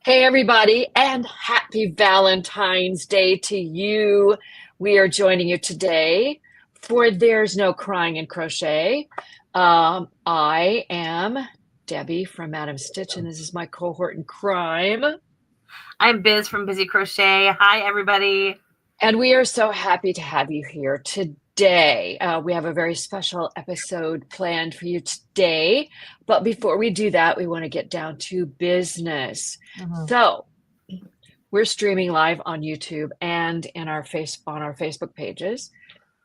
Hey, everybody, and happy Valentine's Day to you. We are joining you today for There's No Crying in Crochet. I am Debbie from Madam Stitch, and this is my cohort in crime. I'm Biz from Busy Crochet. Hi, everybody. And we are so happy to have you here today. We have a very special episode planned for you today. But before we do that, we want to get down to business. So we're streaming live on YouTube and on our Facebook pages.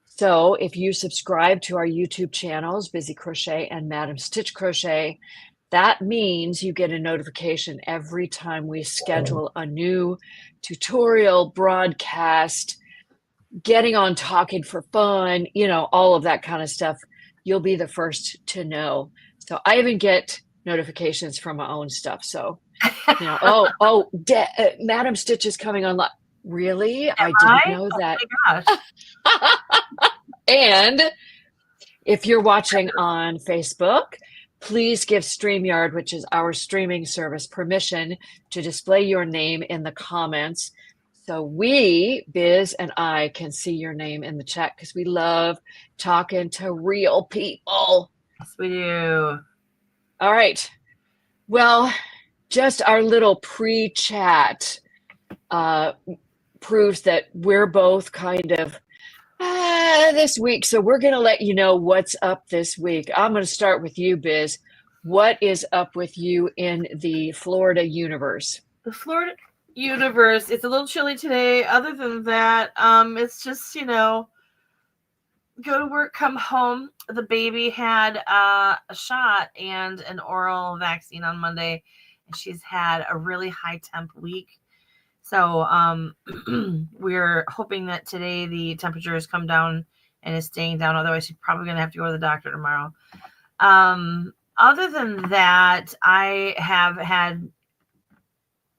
So if you subscribe to our YouTube channels, Busy Crochet and Madam Stitch Crochet, that means you get a notification every time we schedule a new tutorial, broadcast, getting on talking for fun, all of that kind of stuff. You'll be the first to know. So I even get notifications from my own stuff. So, Madam Stitch is coming on live. Really? I didn't know that. Oh my gosh. And if you're watching on Facebook, please give StreamYard, which is our streaming service, permission to display your name in the comments. So we, Biz and I, can see your name in the chat because we love talking to real people. Yes, we do. All right. Well, just our little pre-chat proves that we're both kind of this week. So we're going to let you know what's up this week. I'm going to start with you, Biz. What is up with you in the Florida universe? The Florida universe, it's a little chilly today. Other than that, it's just, go to work, come home. The baby had a shot and an oral vaccine on Monday, and she's had a really high temp week. So we're hoping that today the temperature has come down and is staying down. Otherwise, she's probably going to have to go to the doctor tomorrow. Other than that,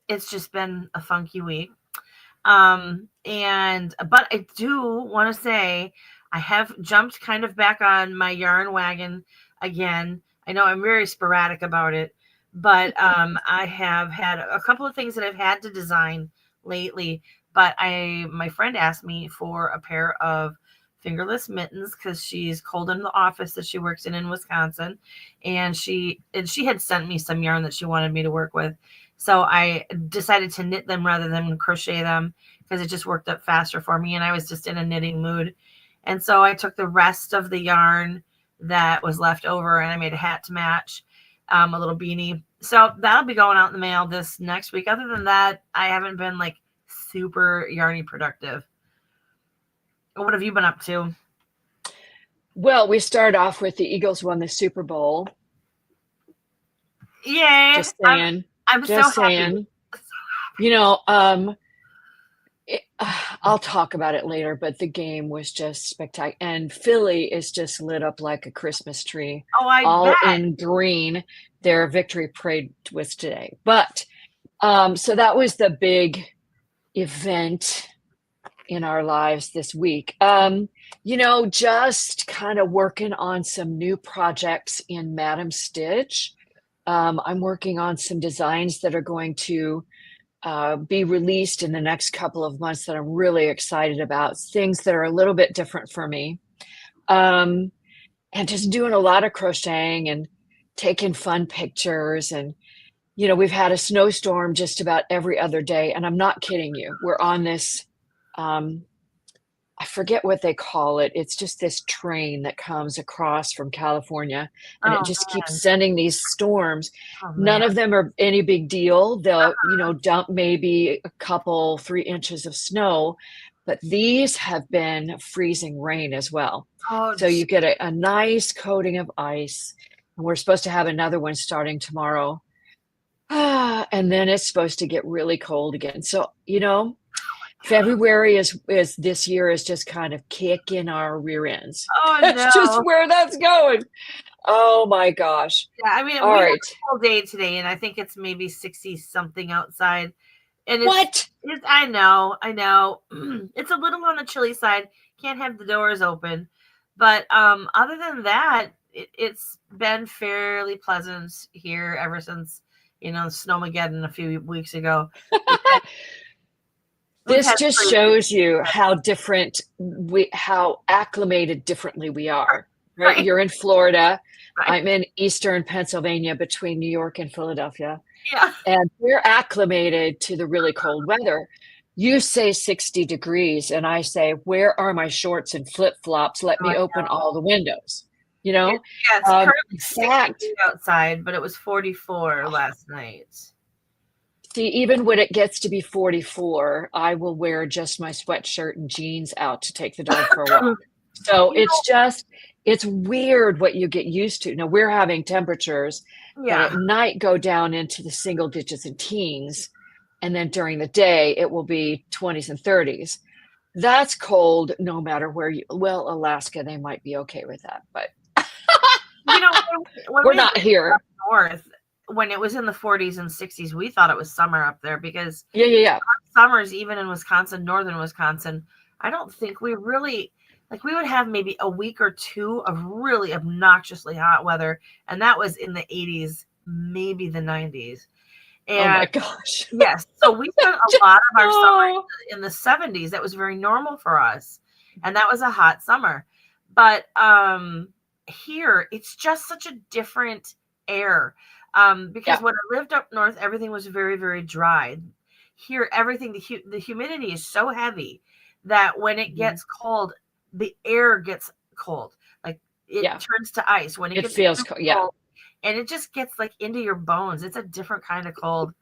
it's just been a funky week. But I do want to say I have jumped kind of back on my yarn wagon again. I know I'm very sporadic about it, but I have had a couple of things that I've had to design lately. But my friend asked me for a pair of fingerless mittens because she's cold in the office that she works in Wisconsin, and she had sent me some yarn that she wanted me to work with. So I decided to knit them rather than crochet them because it just worked up faster for me, and I was just in a knitting mood. And so I took the rest of the yarn that was left over and I made a hat to match, a little beanie. So that'll be going out in the mail this next week. Other than that, I haven't been like super yarny productive. What have you been up to? Well, we started off with the Eagles won the Super Bowl. Yay. Just saying. I'm just so saying. Happy. I'll talk about it later, but the game was just spectacular. And Philly is just lit up like a Christmas tree. Oh, I all bet. In green. Their victory parade was today. But so that was the big event in our lives this week. Just kind of working on some new projects in Madam Stitch. I'm working on some designs that are going to be released in the next couple of months that I'm really excited about, things that are a little bit different for me. And just doing a lot of crocheting and taking fun pictures. And, we've had a snowstorm just about every other day. And I'm not kidding you. We're on this, I forget what they call it. It's just this train that comes across from California, and it just keeps sending these storms. None of them are any big deal. They'll, dump maybe a couple, 3 inches of snow, but these have been freezing rain as well. So you get a nice coating of ice, and we're supposed to have another one starting tomorrow. And then it's supposed to get really cold again. So, February is this year is just kind of kicking our rear ends. Oh, that's just where that's going. Oh my gosh. Yeah, I mean, we had a full day today, and I think it's maybe 60 something outside. And I know. It's a little on the chilly side. Can't have the doors open. But other than that, it's been fairly pleasant here ever since Snowmageddon a few weeks ago. This just shows you how different how acclimated differently we are, right? You're in Florida. Right. I'm in Eastern Pennsylvania between New York and Philadelphia. Yeah. And we're acclimated to the really cold weather. You say 60 degrees, and I say, where are my shorts and flip-flops? Let me open all the windows. Yeah, it's currently 60 outside, but it was 44 last night. See, even when it gets to be 44, I will wear just my sweatshirt and jeans out to take the dog for a walk. So it's weird what you get used to. Now, we're having temperatures that at night go down into the single digits and teens. And then during the day, it will be 20s and 30s. That's cold no matter where well, Alaska, they might be okay with that. But, when we're not here. North, when it was in the 40s and 60s, we thought it was summer up there because summers, even in Wisconsin, northern Wisconsin, I don't think we really, we would have maybe a week or two of really obnoxiously hot weather. And that was in the 80s, maybe the 90s. And, oh my gosh. Yes. So we spent a lot of our summer in the 70s. That was very normal for us. And that was a hot summer. But here, it's just such a different air. Because when I lived up north, everything was very, very dry. Here, everything, the humidity is so heavy that when it gets cold, the air gets cold. It turns to ice. When it feels cold, and it just gets into your bones. It's a different kind of cold.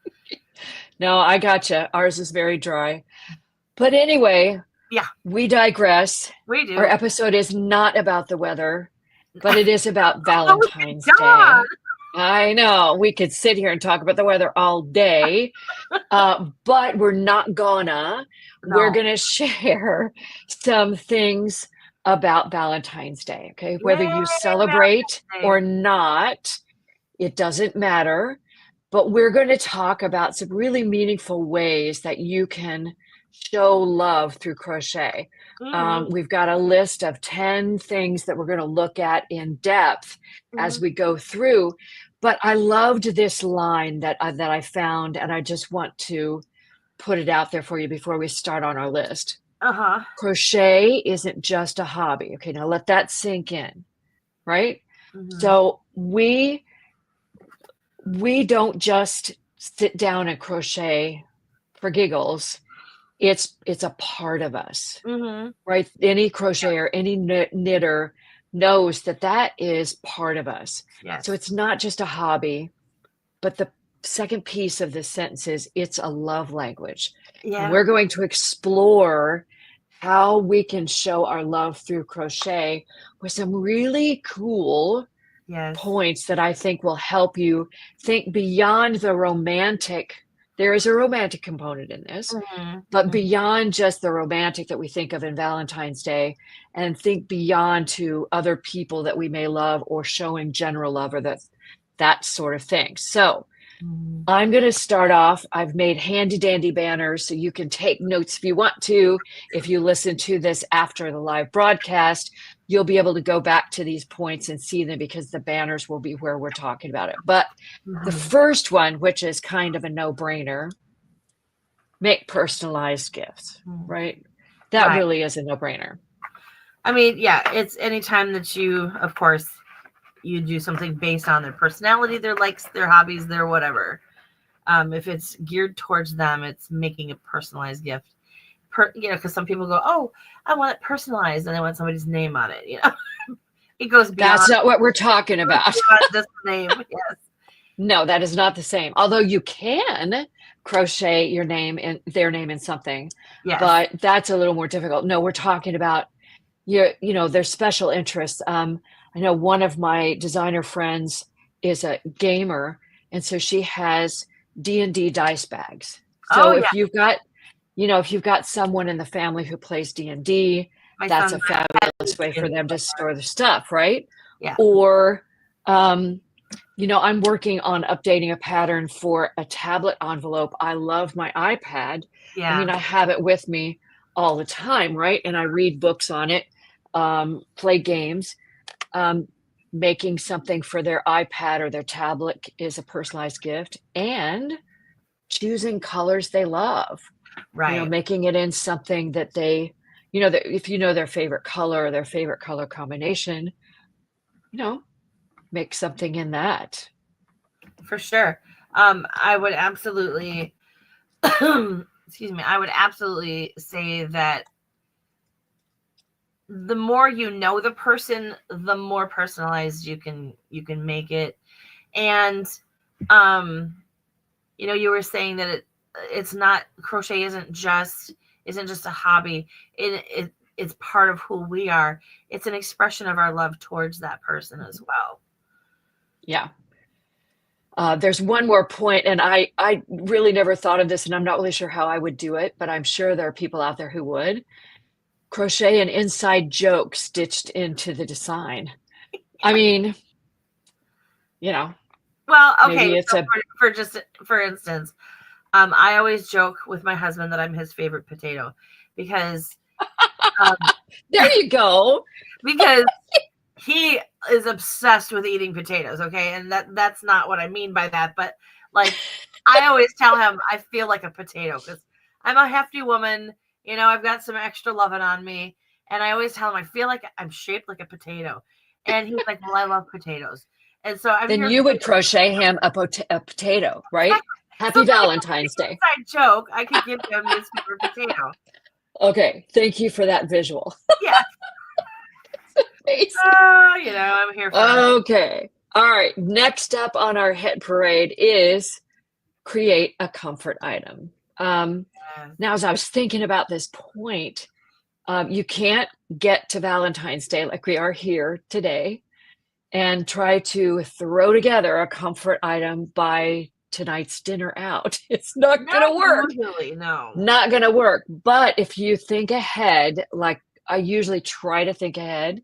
No, I gotcha. Ours is very dry. But anyway, we digress. We do. Our episode is not about the weather, but it is about Valentine's Day. I know we could sit here and talk about the weather all day, but we're not gonna. No. We're gonna share some things about Valentine's Day. Okay, whether you celebrate or not, it doesn't matter. But we're going to talk about some really meaningful ways that you can show love through crochet. We've got a list of 10 things that we're going to look at in depth as we go through. But I loved this line that I found, and I just want to put it out there for you before we start on our list. Crochet isn't just a hobby. Okay, now let that sink in, right? So we don't just sit down and crochet for giggles. It's a part of us, right? Any crocheter, any knitter knows that is part of us. Yes. So it's not just a hobby, but the second piece of this sentence is it's a love language. Yeah. And we're going to explore how we can show our love through crochet with some really cool points that I think will help you think beyond the romantic. There is a romantic component in this, but beyond just the romantic that we think of in Valentine's Day, and think beyond to other people that we may love or showing general love or that sort of thing. So I'm going to start off. I've made handy dandy banners so you can take notes if you want to. If you listen to this after the live broadcast, you'll be able to go back to these points and see them because the banners will be where we're talking about it. But the first one, which is kind of a no-brainer, make personalized gifts, right? That really is a no-brainer. I mean, it's anytime that you, of course, you do something based on their personality, their likes, their hobbies, their whatever. If it's geared towards them, it's making a personalized gift. Because some people go, "Oh, I want it personalized," and I want somebody's name on it. It goes beyond. That's not what we're talking about. Just name, yes. No, that is not the same. Although you can crochet your name and their name in something, but that's a little more difficult. No, we're talking about their special interests. I know one of my designer friends is a gamer, and so she has D&D dice bags. So if you've got someone in the family who plays D&D, that's a fabulous way for them to store their stuff, right? Yeah. Or, I'm working on updating a pattern for a tablet envelope. I love my iPad. Yeah. I mean, I have it with me all the time, right? And I read books on it, play games. making something for their iPad or their tablet is a personalized gift, and choosing colors they love, Right. making it in something that they, that if their favorite color or their favorite color combination, make something in that. For sure. I would absolutely, excuse me, I would absolutely say that the more you know the person, the more personalized you can make it. And you were saying that it's not, crochet isn't just a hobby. It's part of who we are. It's an expression of our love towards that person as well. Yeah. There's one more point, and I really never thought of this, and I'm not really sure how I would do it, but I'm sure there are people out there who would. Crochet an inside joke stitched into the design. I mean, well, okay, maybe it's so for instance, I always joke with my husband that I'm his favorite potato because there you go. Because he is obsessed with eating potatoes, okay? And that's not what I mean by that, but like I always tell him I feel like a potato because I'm a hefty woman, I've got some extra loving on me, and I always tell him I feel like I'm shaped like a potato. And he's like, "Well, I love potatoes." And so then you would crochet him a potato, right? Happy Valentine's Day. Inside joke, I could give him his favorite potato. Okay, thank you for that visual. Yeah. I'm here for Okay. All right. Next up on our hit parade is create a comfort item. Now, as I was thinking about this point, you can't get to Valentine's Day like we are here today and try to throw together a comfort item by tonight's dinner out. It's not going to work. Usually, no. Not going to work. But if you think ahead, like I usually try to think ahead,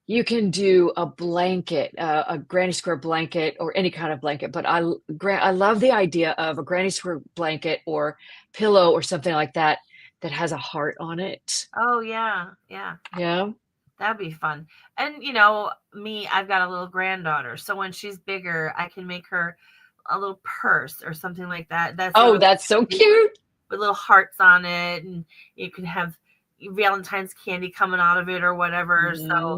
you can do a blanket, a granny square blanket, or any kind of blanket. But I love the idea of a granny square blanket or pillow or something like that has a heart on it. Oh yeah, yeah. That'd be fun. And me, I've got a little granddaughter, so when she's bigger, I can make her a little purse or something like that. That's so cute with little hearts on it, and you can have Valentine's candy coming out of it or whatever. Mm-hmm. So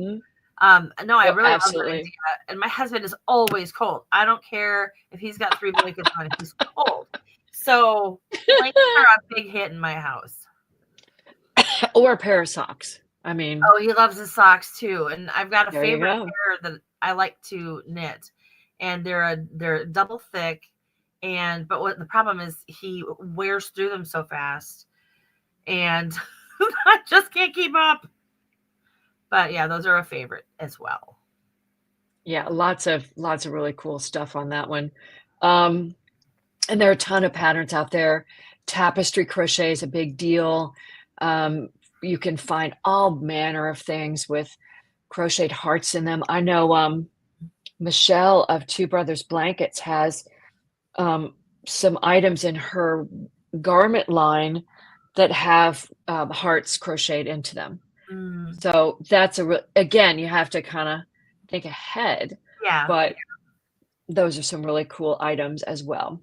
no, I really love that idea. And my husband is always cold. I don't care if he's got 3 blankets on, he's cold. So blankets are a big hit in my house. Or a pair of socks. I mean, oh, he loves his socks too. And I've got a favorite pair that I like to knit, and they're double thick. But what the problem is, he wears through them so fast, and I just can't keep up. But yeah, those are a favorite as well. Yeah, lots of really cool stuff on that one. And there are a ton of patterns out there. Tapestry crochet is a big deal. You can find all manner of things with crocheted hearts in them. I know Michelle of Two Brothers Blankets has some items in her garment line that have hearts crocheted into them. So that's again, you have to kind of think ahead. Yeah. But those are some really cool items as well.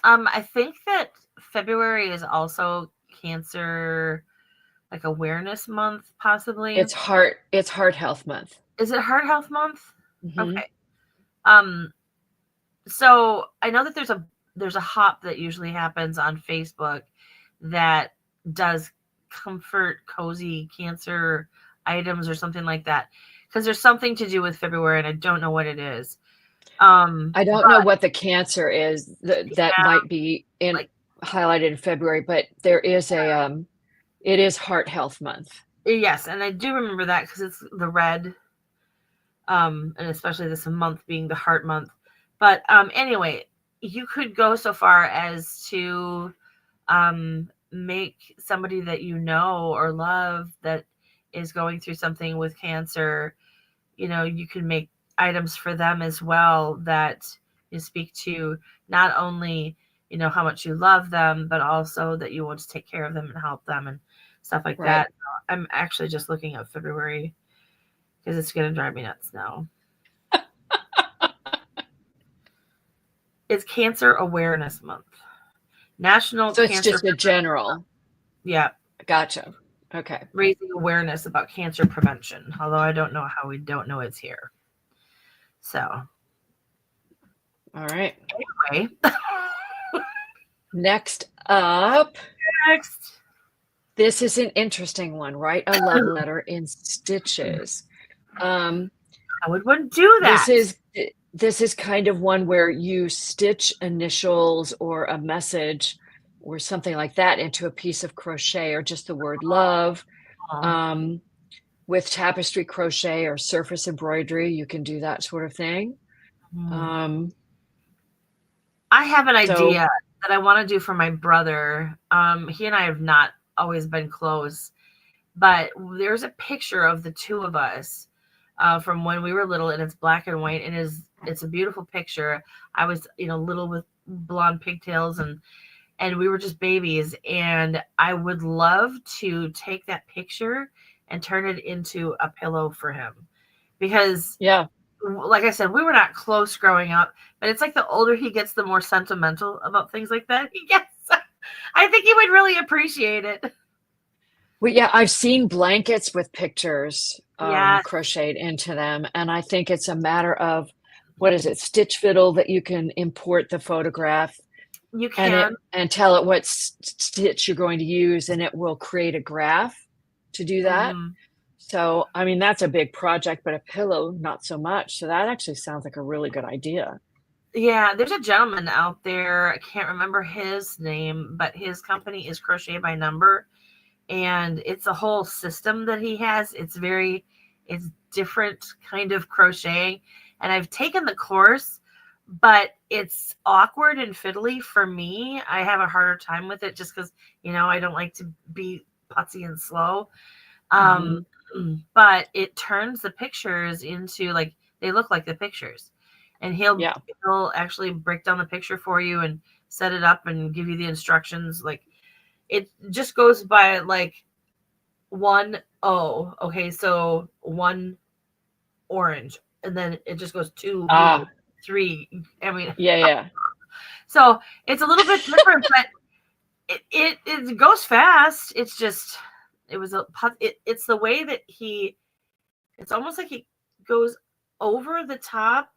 I think that February is also Cancer like awareness month, possibly. It's heart health month. Is it heart health month? Mm-hmm. Okay. So I know that there's a hop that usually happens on Facebook that does comfort cozy cancer items or something like that, because there's something to do with February and I don't know what it is. I don't know what the cancer is that might be highlighted in February, but there is it is heart health month. Yes, and I do remember that because it's the red, and especially this month being the heart month. But anyway, you could go so far as to make somebody that you know or love that is going through something with cancer, you can make items for them as well that you speak to not only how much you love them, but also that you want to take care of them and help them and stuff like that. I'm actually just looking at February because it's going to drive me nuts now. It's Cancer Awareness Month. National So it's Cancer just a general. Yeah. Gotcha. Okay. Raising awareness about cancer prevention. Although I don't know how we don't know it's here. So. All right. Anyway. Next up. Next. This is an interesting one. Write a love letter in stitches. I wouldn't do that. This is kind of one where you stitch initials or a message or something like that into a piece of crochet, or just the word love. With tapestry crochet or surface embroidery, you can do that sort of thing. I have an idea that I want to do for my brother. He and I have not always been close, but there's a picture of the two of us from when we were little, and it's black and white, and it's a beautiful picture. I was, little with blonde pigtails, and we were just babies, and I would love to take that picture and turn it into a pillow for him, because like I said, we were not close growing up, but it's like the older he gets, the more sentimental about things like that he gets. I think he would really appreciate it. Well, yeah, I've seen blankets with pictures crocheted into them, and I think it's a matter of, what is it, Stitch Fiddle, that you can import the photograph. You can. And tell it what stitch you're going to use, and it will create a graph to do that. So, I mean, that's a big project, but a pillow, not so much. So that actually sounds like a really good idea. Yeah, there's a gentleman out there, I can't remember his name, but his company is Crochet by Number, and it's a whole system that he has. It's different kind of crocheting, and I've taken the course, but it's awkward and fiddly for me. I have a harder time with it just because, I don't like to be putsy and slow. But it turns the pictures into, like, they look like the pictures, and he'll actually break down the picture for you and set it up and give you the instructions. Like, it just goes by like 1 O. Okay, so 1 orange, and then it just goes 2 blue, 3. I mean, So it's a little bit different, but it goes fast. It's just, it's the way that it's almost like he goes over the top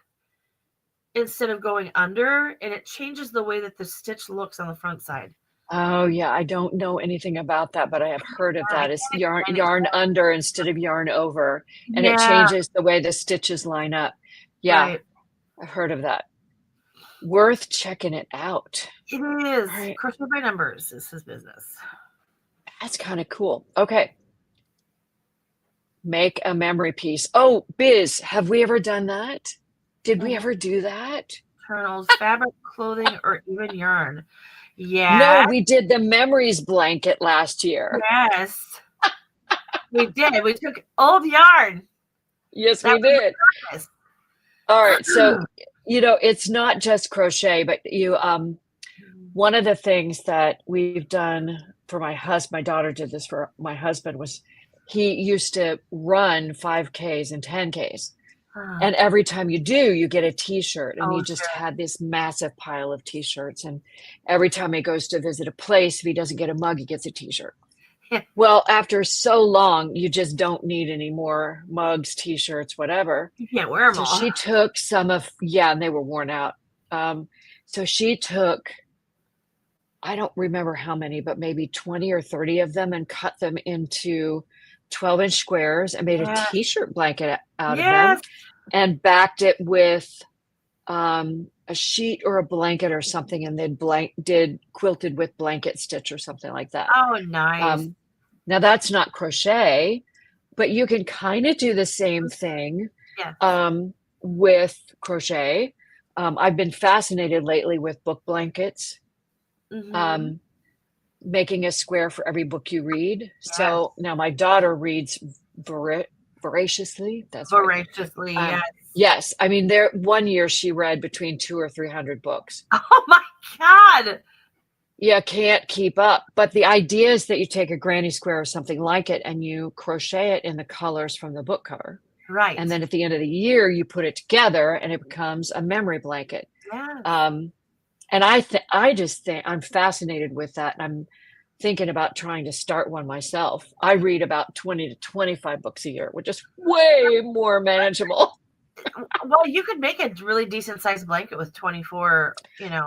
instead of going under, and it changes the way that the stitch looks on the front side. Oh yeah, I don't know anything about that, but I have heard of that. It's yarn under instead of yarn over, and it changes the way the stitches line up. Yeah, I've heard of that. Worth checking it out. It is. Right. Crochet by Numbers is his business. That's kind of cool. Okay. Make a memory piece. Oh, Biz, have we ever done that? Did we ever do that? Journals, fabric, clothing, or even yarn. Yeah. No, we did the memories blanket last year. Yes. We did. We took old yarn. Yes, we did. All right. So, it's not just crochet, but one of the things that we've done for my husband, my daughter did this for my husband, was he used to run 5Ks and 10Ks. And every time you do, you get a t-shirt, and he just had this massive pile of t-shirts. And every time he goes to visit a place, if he doesn't get a mug, he gets a t-shirt. Well, after so long, you just don't need any more mugs, t-shirts, whatever. You can't wear them all. So she took some of, and they were worn out. So she took, I don't remember how many, but maybe 20 or 30 of them, and cut them into 12-inch squares and made a t-shirt blanket out of them, and backed it with a sheet or a blanket or something, and then did quilted with blanket stitch or something like that. Oh, nice. Now that's not crochet, but you can kind of do the same thing with crochet. I've been fascinated lately with book blankets. Making a square for every book you read. So now my daughter reads voraciously. That's voraciously, right. Yes. I mean, one year she read between 200 or 300 books. Oh my God. Yeah, can't keep up. But the idea is that you take a granny square or something like it, and you crochet it in the colors from the book cover. Right. And then at the end of the year, you put it together and it becomes a memory blanket. Yes. And I just think I'm fascinated with that. And I'm thinking about trying to start one myself. I read about 20 to 25 books a year, which is way more manageable. Well, you could make a really decent sized blanket with 24,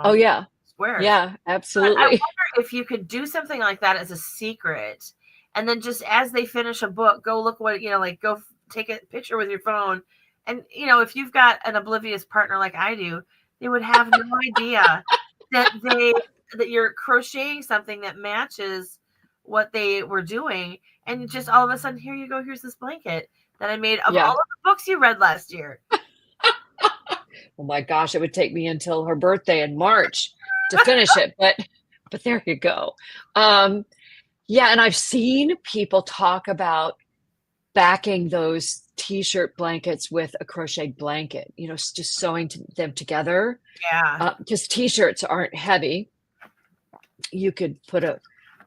Oh yeah. squares. Yeah, But I absolutely. wonder if you could do something like that as a secret, and then just as they finish a book, go look what, like go take a picture with your phone. And, if you've got an oblivious partner like I do, they would have no idea that that you're crocheting something that matches what they were doing. And just all of a sudden, here you go, here's this blanket that I made of all Yeah. of the books you read last year. Oh my gosh, it would take me until her birthday in March to finish it, but there you go. Yeah, and I've seen people talk about backing those t-shirt blankets with a crochet blanket, just sewing them together. Yeah. Because t-shirts aren't heavy. You could put a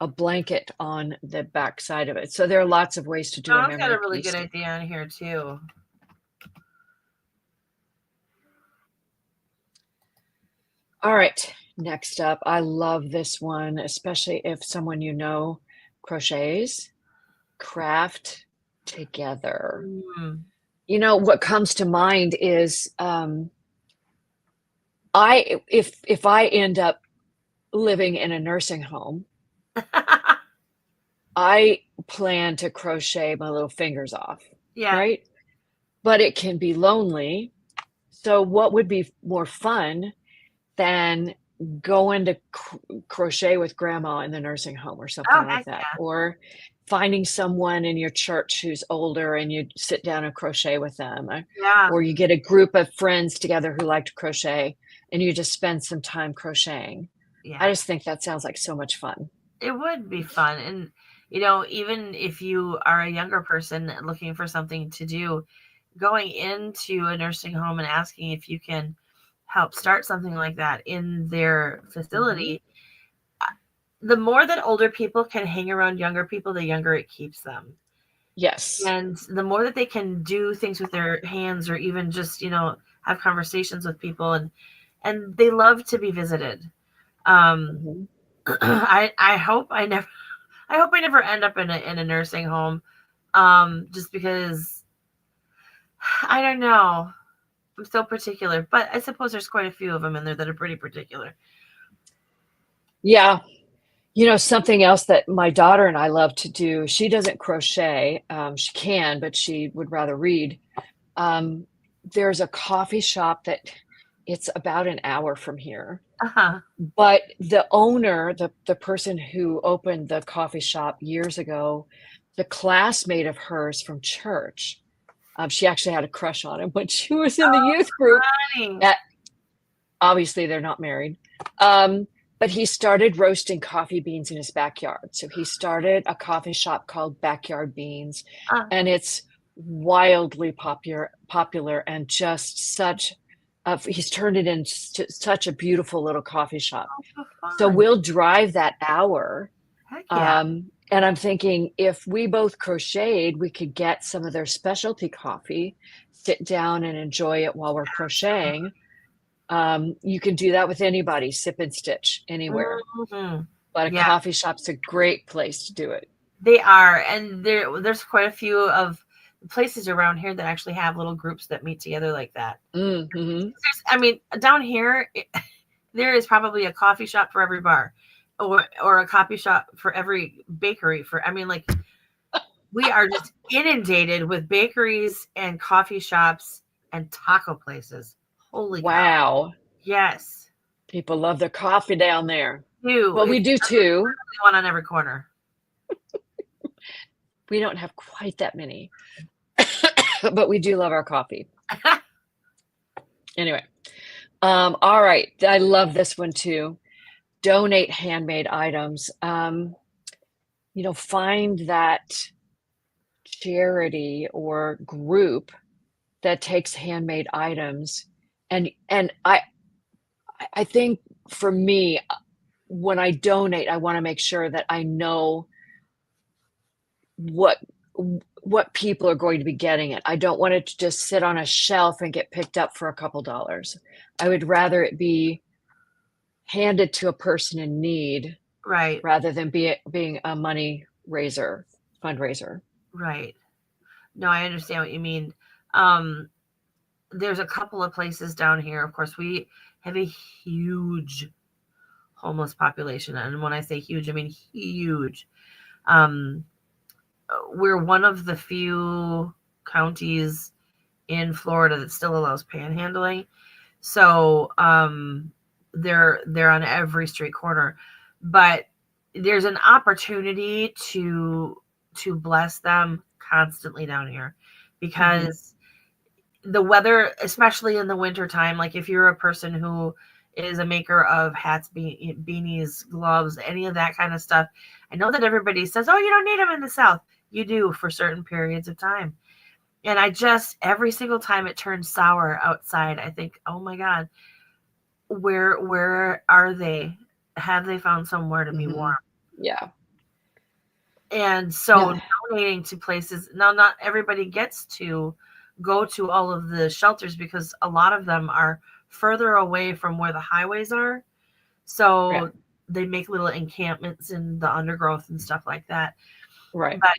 blanket on the back side of it. So there are lots of ways to do a John's got memory a really piece. good idea on here too. All right, next up, I love this one, especially if someone crochets. Craft together. Mm. What comes to mind is if I end up living in a nursing home, I plan to crochet my little fingers off. Yeah. Right? But it can be lonely. So what would be more fun than going to crochet with grandma in the nursing home or something like that? Yeah. Or finding someone in your church who's older and you sit down and crochet with them. Yeah. Or you get a group of friends together who like to crochet and you just spend some time crocheting. Yeah. I just think that sounds like so much fun. It would be fun. And, even if you are a younger person looking for something to do, going into a nursing home and asking if you can help start something like that in their facility, the more that older people can hang around younger people, the younger it keeps them. Yes. And the more that they can do things with their hands or even just, have conversations with people, and they love to be visited. I hope I never end up in a nursing home, just because I don't know. I'm so particular, but I suppose there's quite a few of them in there that are pretty particular. Yeah. Something else that my daughter and I love to do, she doesn't crochet. She can, but she would rather read. There's a coffee shop that it's about an hour from here. But the owner, the person who opened the coffee shop years ago, the classmate of hers from church, she actually had a crush on him when she was in the youth group. Obviously, they're not married. But he started roasting coffee beans in his backyard. So he started a coffee shop called Backyard Beans, and it's wildly popular and just such. He's turned it into such a beautiful little coffee shop. So we'll drive that hour. Heck yeah. And I'm thinking if we both crocheted, we could get some of their specialty coffee, sit down and enjoy it while we're crocheting. You can do that with anybody, sip and stitch anywhere. But a coffee shop's a great place to do it. They are. And there's quite a few of places around here that actually have little groups that meet together like that. I mean, down here, there is probably a coffee shop for every bar or a coffee shop for every bakery. We are just inundated with bakeries and coffee shops and taco places. Holy wow. God. Yes. People love their coffee down there. Well, we do too. One on every corner. We don't have quite that many, but we do love our coffee. Anyway. All right. I love this one too. Donate handmade items. Find that charity or group that takes handmade items. And I think for me, when I donate, I want to make sure that I know what people are going to be getting it. I don't want it to just sit on a shelf and get picked up for a couple dollars. I would rather it be handed to a person in need Right. rather than being a money raiser, fundraiser. Right. No, I understand what you mean. Um, there's a couple of places down here. Of course, we have a huge homeless population, and when I say huge, I mean huge. Um, we're one of the few counties in Florida that still allows panhandling. So they're on every street corner, but there's an opportunity to bless them constantly down here because the weather, especially in the winter time, like if you're a person who is a maker of hats, beanies, gloves, any of that kind of stuff, I know that everybody says, oh, you don't need them in the South. You do for certain periods of time. And I just, every single time it turns sour outside, I think, oh my God, where are they? Have they found somewhere to be warm? Yeah. And so Yeah. donating to places, now not everybody gets to go to all of the shelters because a lot of them are further away from where the highways are. So Yeah. they make little encampments in the undergrowth and stuff like that. Right. But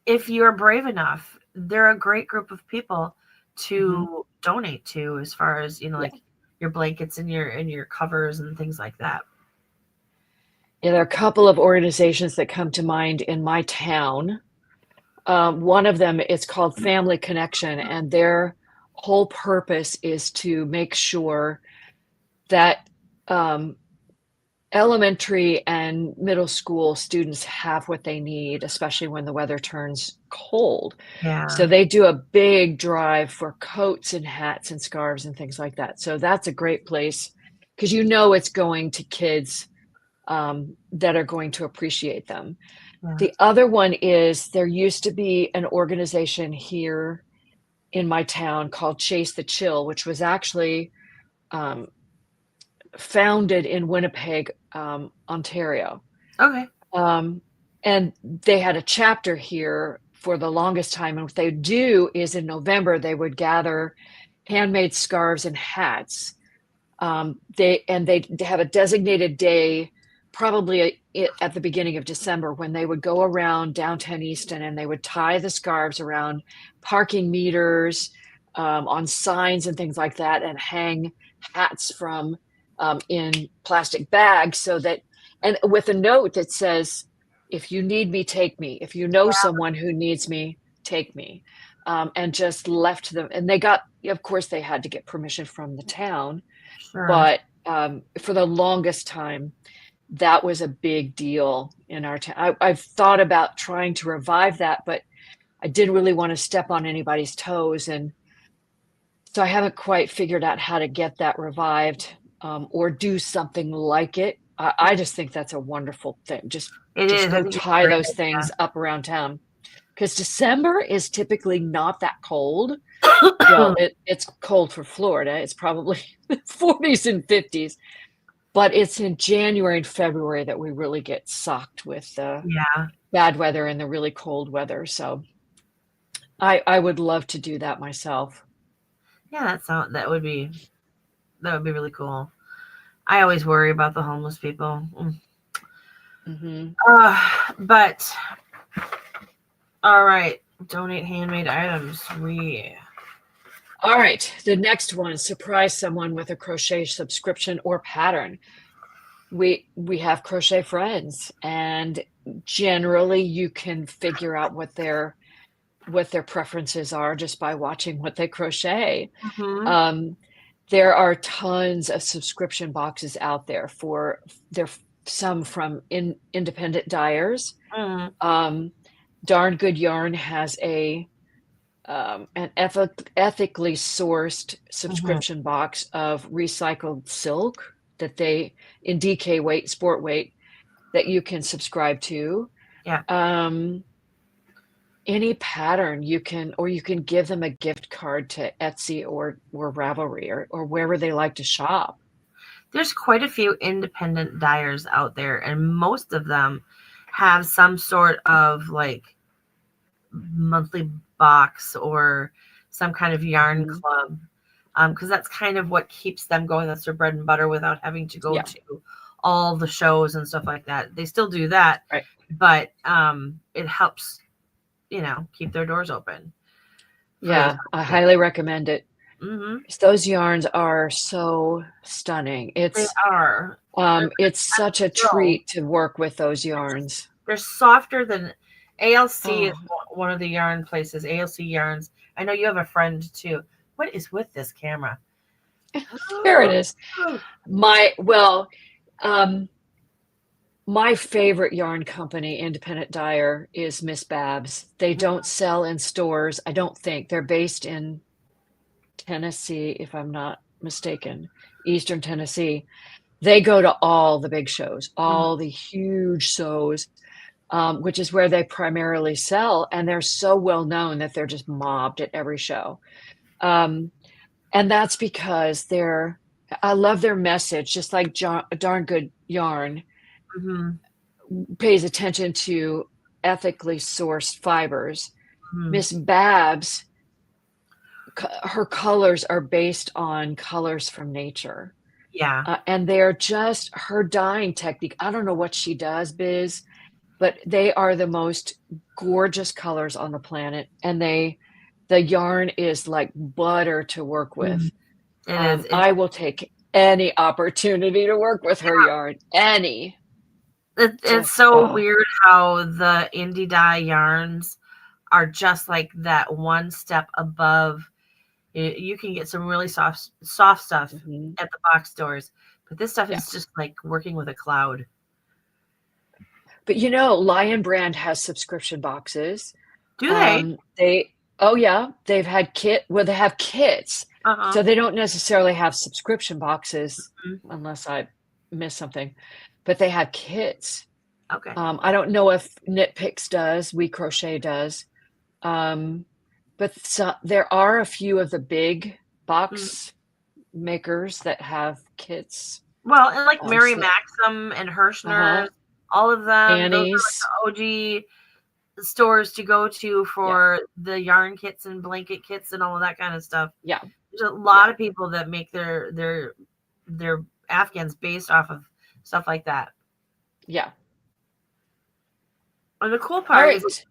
if you're brave enough, they're a great group of people to donate to, as far as, you know, like your blankets and your covers and things like that. Yeah, there are a couple of organizations that come to mind in my town. One of them is called Family Connection, and their whole purpose is to make sure that elementary and middle school students have what they need, especially when the weather turns cold. Yeah. So they do a big drive for coats and hats and scarves and things like that. So that's a great place because you know it's going to kids that are going to appreciate them. Yeah. The other one is there used to be an organization here in my town called Chase the Chill, which was actually founded in Winnipeg, Ontario. Okay. And they had a chapter here for the longest time. And what they do is in November, they would gather handmade scarves and hats. They have a designated day, probably at the beginning of December, when they would go around downtown Easton and they would tie the scarves around parking meters, on signs and things like that, and hang hats from in plastic bags so that, and with a note that says, if you need me, take me. If you know someone who needs me, take me. And just left them. And they got, of course, they had to get permission from the town. Sure. But for the longest time, that was a big deal in our town. I've thought about trying to revive that, but I didn't really want to step on anybody's toes. And so I haven't quite figured out how to get that It revived, or do something like it. I just think that's a wonderful thing. Just go tie those things up around town. Because December is typically not that cold. Well, it's cold for Florida. It's probably 40s and 50s. But it's in January and February that we really get socked with bad weather and the really cold weather. So I would love to do that myself. Yeah, that would be really cool. I always worry about the homeless people. But all right, donate handmade items. All right, the next one, surprise someone with a crochet subscription or pattern. We have crochet friends, and generally you can figure out what their preferences are just by watching what they crochet. There are tons of subscription boxes out there some from independent dyers. Darn Good Yarn has an ethically sourced subscription box of recycled silk that they, in DK weight, sport weight, that you can subscribe to. Any pattern you can give them a gift card to Etsy or Ravelry or wherever they like to shop. There's quite a few independent dyers out there, and most of them have some sort of like monthly box or some kind of yarn Mhm. club, because that's kind of what keeps them going. That's their bread and butter without having to go Yeah. to all the shows and stuff like that. They still do that, Right. but it helps, keep their doors open for the Yeah. I highly recommend it. hmm 'Cause those yarns are so stunning. They are. It's such a Still, treat to work with those yarns. they're softer than ALC is Oh, one of the yarn places. ALC yarns. I know you have a friend too. What is with this camera? there it is. My, well, um, my favorite yarn company, independent dyer, is Miss Babs. They don't sell in stores, I don't think. They're based in Tennessee, if I'm not mistaken, Eastern Tennessee. They go to all the big shows, Mhm. all the huge shows, which is where they primarily sell. And they're so well known that they're just mobbed at every show. Um, and that's because I love their message, just like Darn Good Yarn Mhm. pays attention to ethically sourced fibers. Mhm. Miss Babs, her colors are based on colors from nature. Yeah. And they're just her dyeing technique. I don't know what she does, Biz, but they are the most gorgeous colors on the planet. And the yarn is like butter to work with. Mhm. It is. I will take any opportunity to work with her yarn. Any. It's Just, so weird how the indie dye yarns are just like that one step above. You can get some really soft stuff mhm. at the box stores, but this stuff Yeah. is just like working with a cloud. But Lion Brand has subscription boxes. Do they? Oh yeah, they have kits. Uh-huh. So they don't necessarily have subscription boxes Mhm. unless I miss something, but they have kits. Okay. I don't know if Knit Picks does, We Crochet does. Um, but there are a few of the big Mm. box makers that have kits. Well, and like Mary So, Maxim and uh-huh. Hirschner's, all of them, those are like Annie's. the OG stores to go to Yeah. for the yarn kits and blanket kits and all of that kind of stuff. Yeah. There's a Yeah. lot of people that make their Afghans based off of stuff like that. Yeah. And the cool All part is right.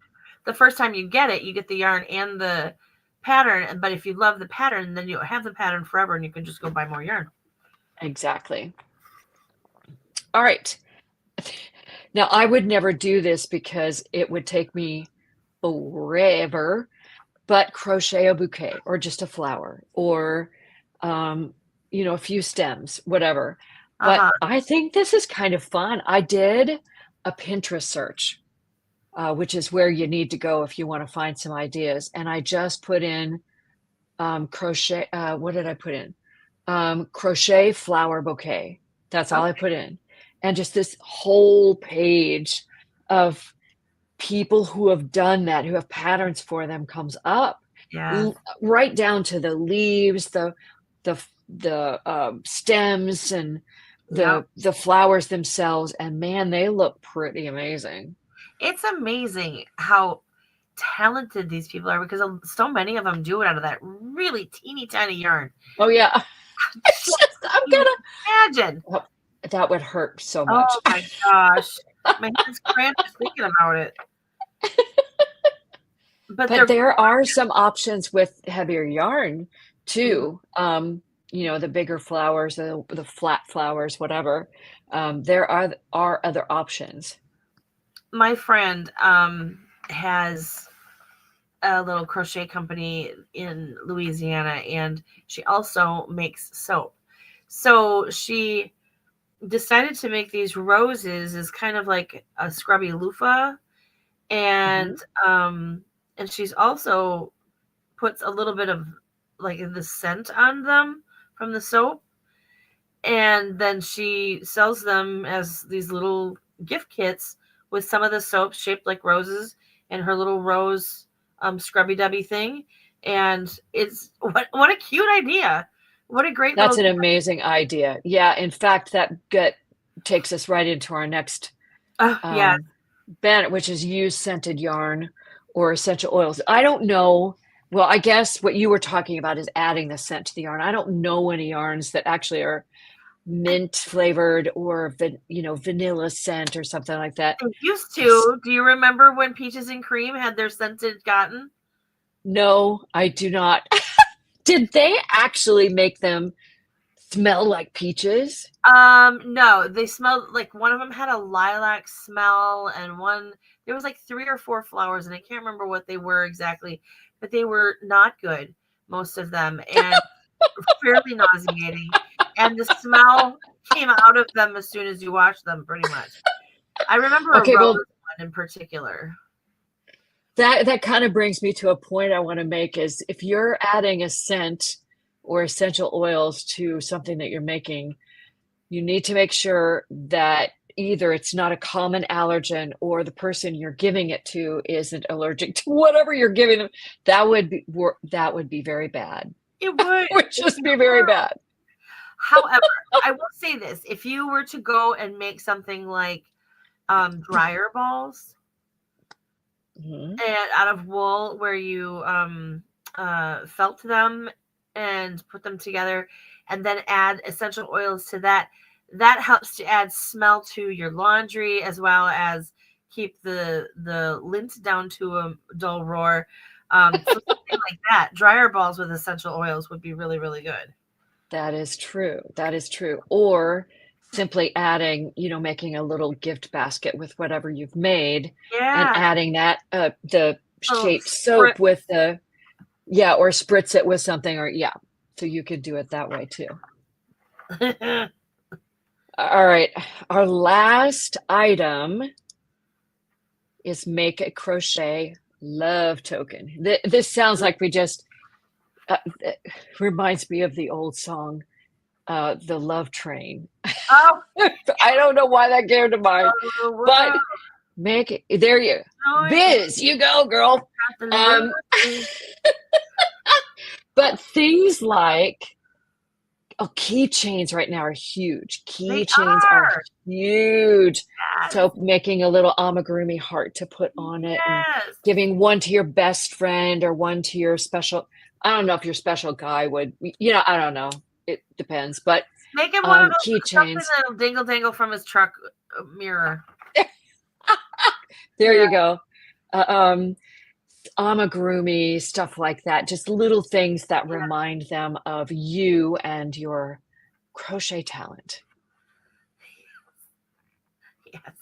the first time you get it, you get the yarn and the pattern. But if you love the pattern, then you have the pattern forever and you can just go buy more yarn. Exactly. All right. Now, I would never do this because it would take me forever, but crochet a bouquet or just a flower or, a few stems, whatever. But Uh-huh. I think this is kind of fun. I did a Pinterest search, which is where you need to go if you want to find some ideas. And I just put in crochet. What did I put in? Crochet flower bouquet. That's all I Okay. put in. And just this whole page of people who have done that, who have patterns for them comes up, Yeah. right down to the leaves, the stems and Yep. the flowers themselves. And man, they look pretty amazing. It's amazing how talented these people are because so many of them do it out of that really teeny tiny yarn. Oh yeah. It's Just just, I'm can you gonna, imagine? oh, that would hurt so much. Oh my gosh. My hands cramp just thinking about it. But But they're there are some options with heavier yarn Mhm. too. The bigger flowers, the flat flowers, whatever. There are other options. My friend has a little crochet company in Louisiana and she also makes soap. So she decided to make these roses as kind of like a scrubby loofah Mhm. and um and she's also puts a little bit of like the scent on them from the soap and then she sells them as these little gift kits with some of the soaps shaped like roses and her little rose scrubby dubby thing and it's what a cute idea, what a great That's little an amazing idea. Yeah, in fact, takes us right into our next yeah. banner, which is use scented yarn or essential oils. I don't know. Well, I guess what you were talking about is adding the scent to the yarn. I don't know any yarns that actually are mint flavored or vanilla scent or something like that. They used to. Do you remember when Peaches and Cream had their scented cotton? No, I do not. Did they actually make them smell like peaches? No, they smelled like one of them had a lilac smell, and one there was like 3 or 4 flowers, and I can't remember what they were exactly, but they were not good, most of them, and fairly nauseating. And the smell came out of them as soon as you washed them, pretty much. I remember a rose one in particular. That kind of brings me to a point I want to make is if you're adding a scent or essential oils to something that you're making, you need to make sure that either it's not a common allergen or the person you're giving it to isn't allergic to whatever you're giving them. That would be very bad. It would. It would just be very bad. However, I will say this. If you were to go and make something like dryer balls and out of wool where you felt them and put them together and then add essential oils to that, that helps to add smell to your laundry as well as keep the lint down to a dull roar. So something like that, dryer balls with essential oils would be really, really good. That is true. That is true. Or simply adding, making a little gift basket with whatever you've made and adding that, the shaped soap with or spritz it with something so you could do it that way too. All right. Our last item is make a crochet love token. This sounds like we just reminds me of the old song, The Love Train. Oh, I don't know why that came to mind, but make it. There you, Biz, you go, girl. But things like keychains right now are huge. Keychains are huge. Yes. So making a little amigurumi heart to put on it, and giving one to your best friend or one to your special. I don't know if your special guy would. I don't know. It depends, but make him one of those keychains. That'll dingle dangle from his truck mirror. There you go. Amigurumi, stuff like that. Just little things that remind them of you and your crochet talent. Yes.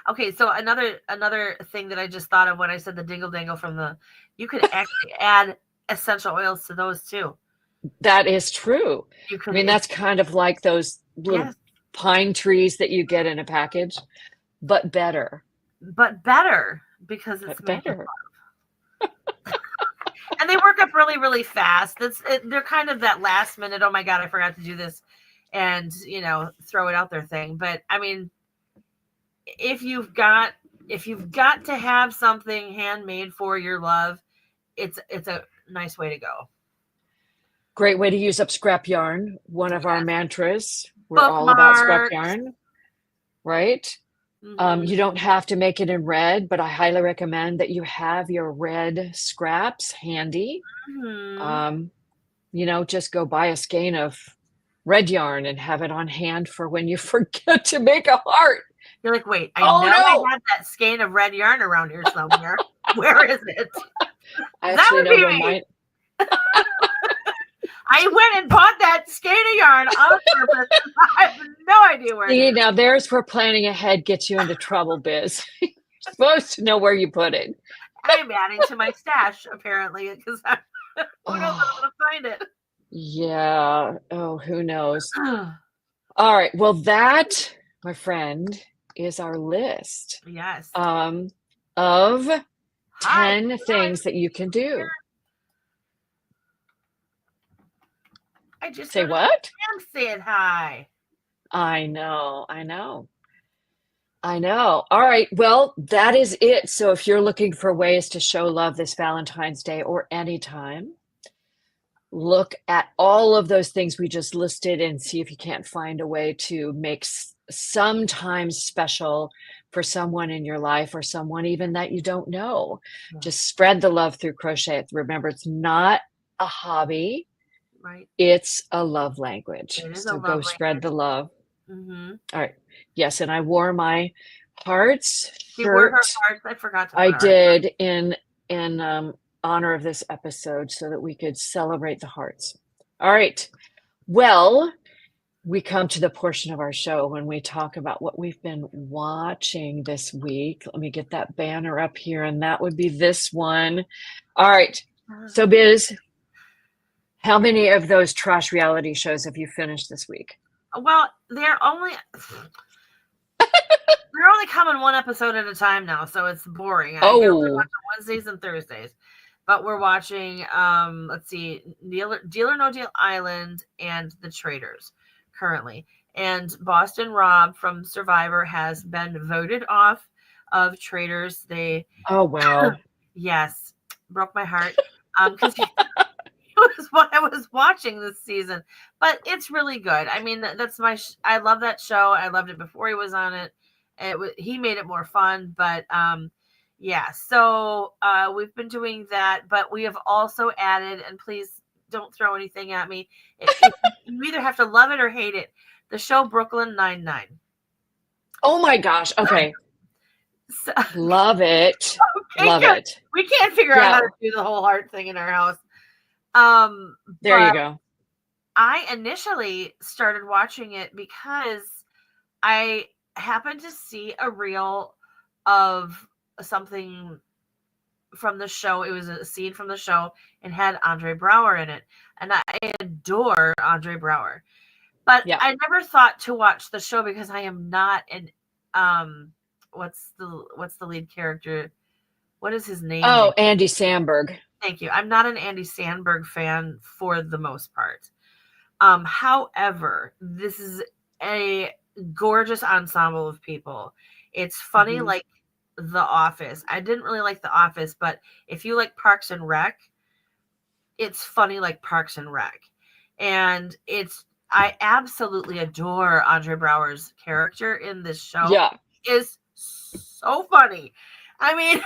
Okay, so another thing that I just thought of when I said the dingle dangle you could actually add essential oils to those too. That is true. I mean, that's kind of like those little pine trees that you get in a package, but better. But better because it's better. And they work up really, really fast. They're kind of that last minute, oh my God, I forgot to do this, and throw it out there thing. But I mean, if you've got to have something handmade for your love, it's a nice way to go. Great way to use up scrap yarn. One of our mantras. We're all about scrap yarn, right? Mm-hmm. You don't have to make it in red, but I highly recommend that you have your red scraps handy. Mm-hmm. Just go buy a skein of red yarn and have it on hand for when you forget to make a heart. You're like, wait, I have that skein of red yarn around here somewhere. Where is it? I actually know where mine. I went and bought that skein of yarn on purpose. I have no idea where it is. Now there's where planning ahead gets you into trouble, Biz. You're supposed to know where you put it. I'm adding to my stash, apparently, because who knows how I'm going to find it. Yeah. Oh, who knows? All right. Well, that, my friend, is our list. Yes. Of 10 things that you can do. I just say what? I'm saying hi. I know. All right. Well, that is it. So if you're looking for ways to show love this Valentine's Day or anytime, look at all of those things we just listed and see if you can't find a way to make some time special for someone in your life or someone even that you don't know. Yeah. Just spread the love through crochet. Remember, it's not a hobby. Right. It's a love language. It is a So go love spread the language. love. Mm-hmm. All right. Yes, and I wore my hearts She wore her shirt. hearts. I forgot to I put hearts. did in honor of this episode so that we could celebrate the hearts. All right. Well, we come to the portion of our show when we talk about what we've been watching this week. Let me get that banner up here, and that would be this one. All right. So, Biz, how many of those trash reality shows have you finished this week? Well, they're only coming one episode at a time now, so it's boring. I can only watch on Wednesdays and Thursdays. But we're watching, let's see, Deal or No Deal Island and The Traitors currently. And Boston Rob from Survivor has been voted off of Traitors. Oh, wow. Yes, broke my heart. Because he was what I was watching this season. But it's really good. I mean, that's I love that show. I loved it before he was on it. He made it more fun, but yeah, so we've been doing that, but we have also added, and please don't throw anything at me, you either have to love it or hate it, the show Brooklyn Nine-Nine. Oh my gosh. Okay. So, love it. Okay, love good. it. We can't figure out how to do the whole heart thing in our house. There you go. I initially started watching it because I happened to see a reel of something from the show. It was a scene from the show and had Andre Braugher in it, and I adore Andre Braugher, but I never thought to watch the show because I am not an what's the lead character, what is his name? Andy Samberg. Thank you. I'm not an Andy Samberg fan for the most part. However, this is a gorgeous ensemble of people. It's funny, like The Office. I didn't really like The Office, but if you like Parks and Rec, it's funny like Parks and Rec. And I absolutely adore Andre Braugher's character in this show. Yeah. Is so funny. I mean,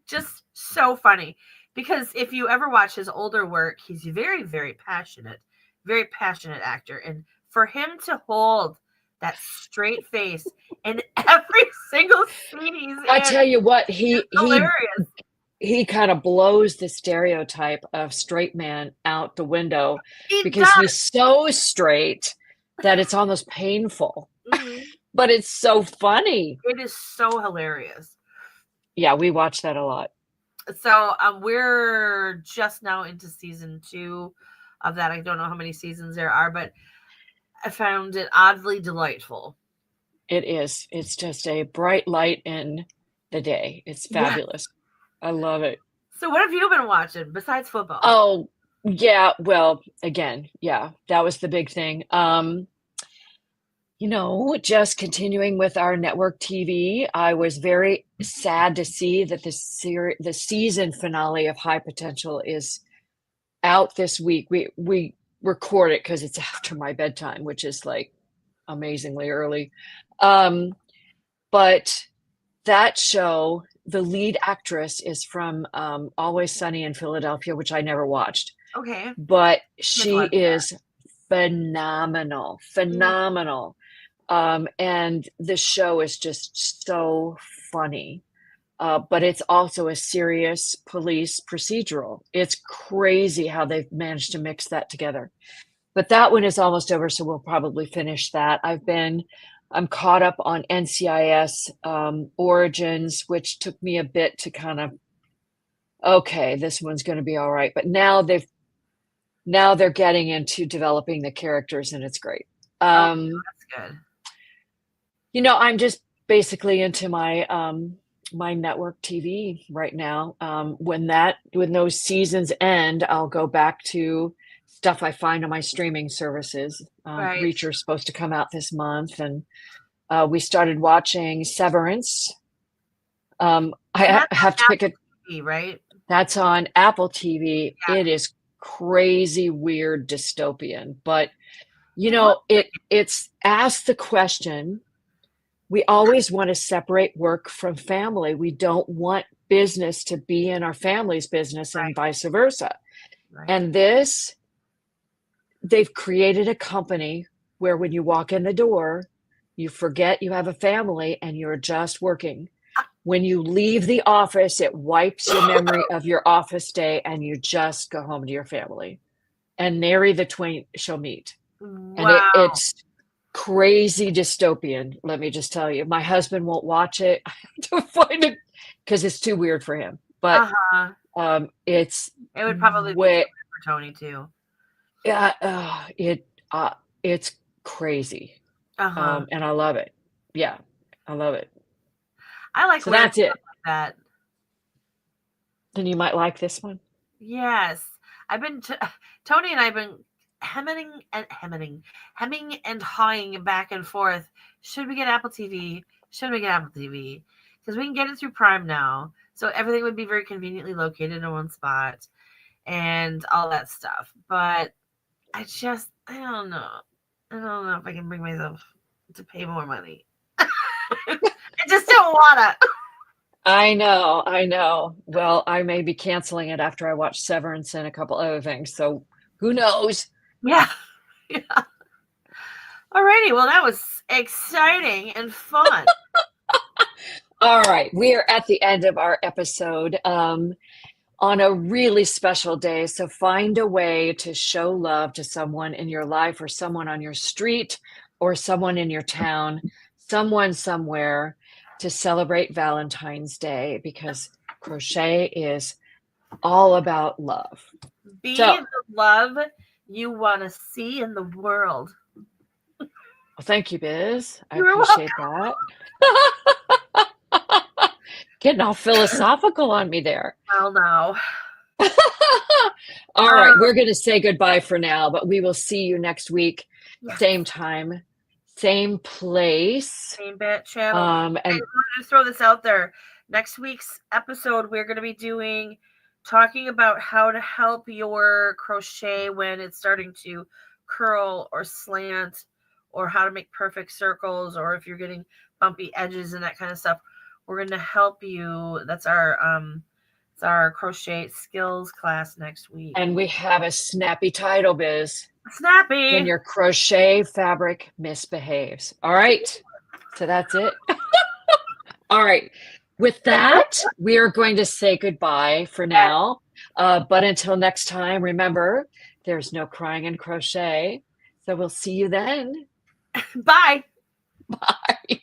just so funny. Because if you ever watch his older work, he's very, very passionate actor. And for him to hold that straight face in every single scene he's in, I tell you what, hilarious. He kind of blows the stereotype of straight man out the window because he's so straight that it's almost painful. But it's so funny. It is so hilarious. Yeah, we watch that a lot. So we're just now into season 2 of that. I don't know how many seasons there are, but I found it oddly delightful. It is. It's just a bright light in the day. It's fabulous. Yeah. I love it. So what have you been watching besides football? Oh, yeah. Well, again, yeah, that was the big thing. Just continuing with our network TV, I was very sad to see that the season finale of High Potential is out this week. We record it because it's after my bedtime, which is like amazingly early. But that show, the lead actress is from Always Sunny in Philadelphia, which I never watched. Okay. But she is phenomenal. And the show is just so funny. But it's also a serious police procedural. It's crazy how they've managed to mix that together. But that one is almost over, so we'll probably finish that. I'm caught up on NCIS Origins, which took me a bit to kind of, okay, this one's going to be all right. But now they're getting into developing the characters, and it's great. That's good. I'm just basically into my my network TV right now. When those seasons end, I'll go back to stuff I find on my streaming services. Reacher's supposed to come out this month, and we started watching Severance. I have to pick it. Right? That's on Apple TV. Yeah. It is crazy, weird dystopian. But What? it's asked the question. We always want to separate work from family. We don't want business to be in our family's business and Right, vice versa. right. And they've created a company where when you walk in the door, you forget you have a family and you're just working. When you leave the office, it wipes your memory of your office day and you just go home to your family. And nary the twain shall meet. And Wow. it's crazy dystopian, let me just tell you. My husband won't watch it to find it because it's too weird for him. But Uh-huh. it's It would probably be too way weird for Tony too. it's crazy. Uh-huh. And I love it. Yeah, I love it. I like So weird that's stuff it. like that. Then you might like this one. Yes. I've been Tony and I've been hemming and hawing back and forth. Should we get Apple TV? Should we get Apple TV? Because we can get it through Prime now. So everything would be very conveniently located in one spot and all that stuff. But I don't know. I don't know if I can bring myself to pay more money. I just don't wanna. I know, I know. Well, I may be canceling it after I watch Severance and a couple other things. So who knows? Yeah. Yeah. Alrighty. Well, that was exciting and fun. All right, we are at the end of our episode on a really special day. So find a way to show love to someone in your life or someone on your street or someone in your town, someone somewhere to celebrate Valentine's Day because crochet is all about love. So, Be the love you want to see in the world. well, thank you, Biz. I You're welcome. appreciate that. Getting all philosophical on me there. Well, no. All right, we're going to say goodbye for now, but we will see you next week, Yes. same time, same place. Same bit channel. I And just wanted to throw this out there. Next week's episode, we're going to be talking about how to help your crochet when it's starting to curl or slant, or how to make perfect circles, or if you're getting bumpy edges and that kind of stuff. We're going to help you. That's our crochet skills class next week. and we have a snappy title, Biz. Snappy. When your crochet fabric misbehaves. All right. So that's it. All right. With that, we are going to say goodbye for now. But until next time, remember, there's no crying in crochet. So we'll see you then. Bye. Bye.